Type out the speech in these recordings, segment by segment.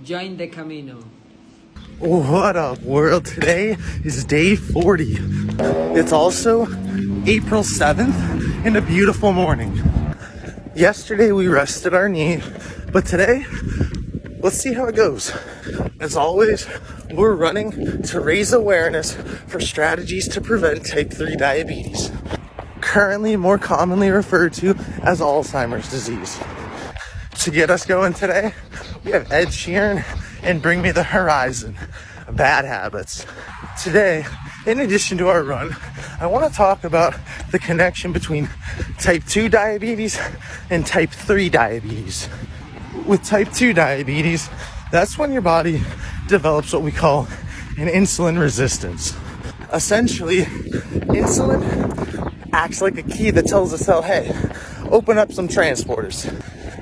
Join the Camino. What up, world? Today is day 40. It's also April 7th and a beautiful morning. Yesterday we rested our knee, but today, let's see how it goes. As always, we're running to raise awareness for strategies to prevent type 3 diabetes, currently more commonly referred to as Alzheimer's disease. To get us going today, we have Ed Sheeran and Bring Me the Horizon, Bad Habits. Today, in addition to our run, I want to talk about the connection between type 2 diabetes and type 3 diabetes. With type 2 diabetes, that's when your body develops what we call an insulin resistance. Essentially, insulin acts like a key that tells the cell, hey, open up some transporters.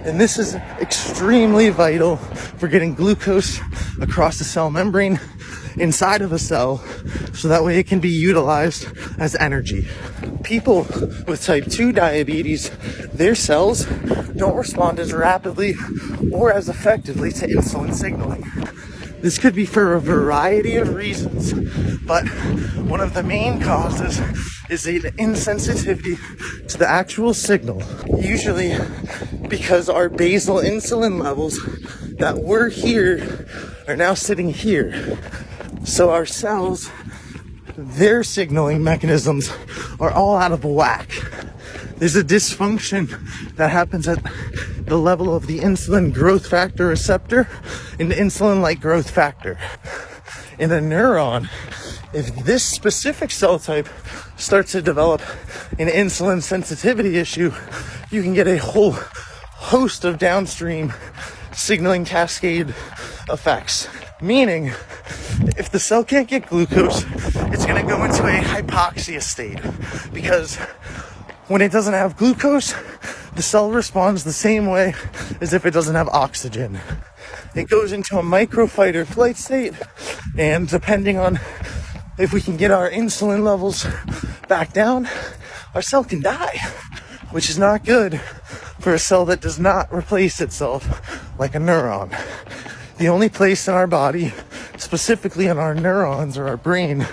And this is extremely vital for getting glucose across the cell membrane inside of a cell so that way it can be utilized as energy. People with type 2 diabetes, their cells don't respond as rapidly or as effectively to insulin signaling. This could be for a variety of reasons, but one of the main causes is an insensitivity to the actual signal. Usually because our basal insulin levels that were here are now sitting here. So our cells, their signaling mechanisms are all out of whack. There's a dysfunction that happens at the level of the insulin growth factor receptor and the insulin-like growth factor. In a neuron, if this specific cell type starts to develop an insulin sensitivity issue, you can get a whole host of downstream signaling cascade effects. Meaning, if the cell can't get glucose, it's going to go into a hypoxia state, because when it doesn't have glucose, the cell responds the same way as if it doesn't have oxygen. It goes into a micro fight or flight state, and depending on if we can get our insulin levels back down, our cell can die, which is not good for a cell that does not replace itself like a neuron. The only place in our body, specifically in our neurons or our brain,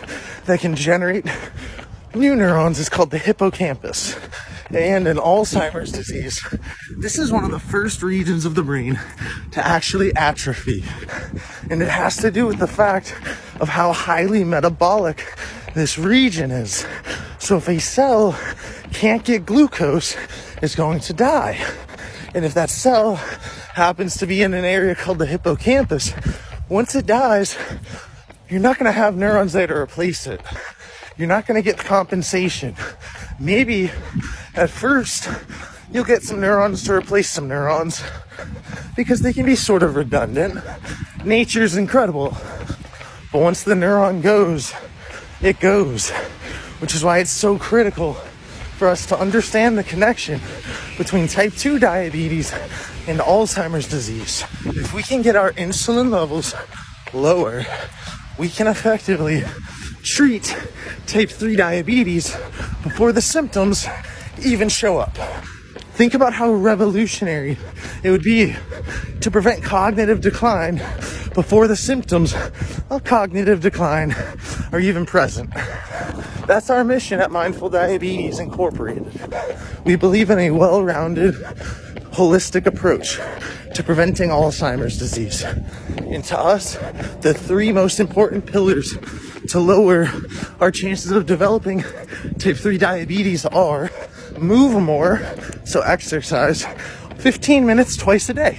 that can generate new neurons is called the hippocampus. And in Alzheimer's disease, this is one of the first regions of the brain to actually atrophy. And it has to do with the fact of how highly metabolic this region is. So if a cell can't get glucose, it's going to die. And if that cell happens to be in an area called the hippocampus, once it dies, you're not going to have neurons there to replace it. You're not going to get compensation. Maybe at first you'll get some neurons to replace some neurons because they can be sort of redundant. Nature's incredible. But once the neuron goes, it goes, which is why it's so critical for us to understand the connection between type 2 diabetes and Alzheimer's disease. If we can get our insulin levels lower, we can effectively treat type 3 diabetes before the symptoms even show up. Think about how revolutionary it would be to prevent cognitive decline before the symptoms of cognitive decline are even present. That's our mission at Mindful Diabetes Incorporated. We believe in a well-rounded, holistic approach to preventing Alzheimer's disease. And to us, the three most important pillars to lower our chances of developing type 3 diabetes are move more, so exercise, 15 minutes twice a day.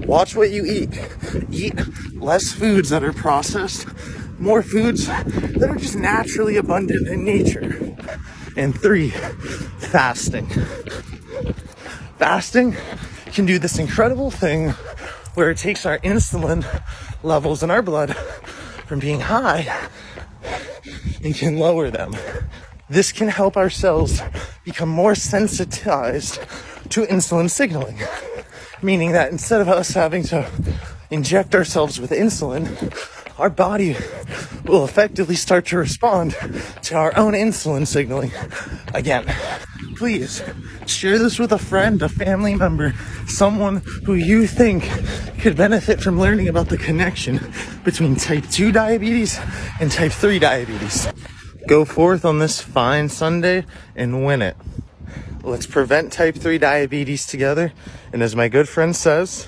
Watch what you eat. Eat less foods that are processed, more foods that are just naturally abundant in nature. And 3, fasting. Fasting can do this incredible thing where it takes our insulin levels in our blood from being high and can lower them. This can help our cells become more sensitized to insulin signaling, meaning that instead of us having to inject ourselves with insulin, our body will effectively start to respond to our own insulin signaling again. please share this with a friend, a family member, someone who you think could benefit from learning about the connection between type 2 diabetes and type 3 diabetes. Go forth on this fine Sunday and win it. Let's prevent type 3 diabetes together. And as my good friend says,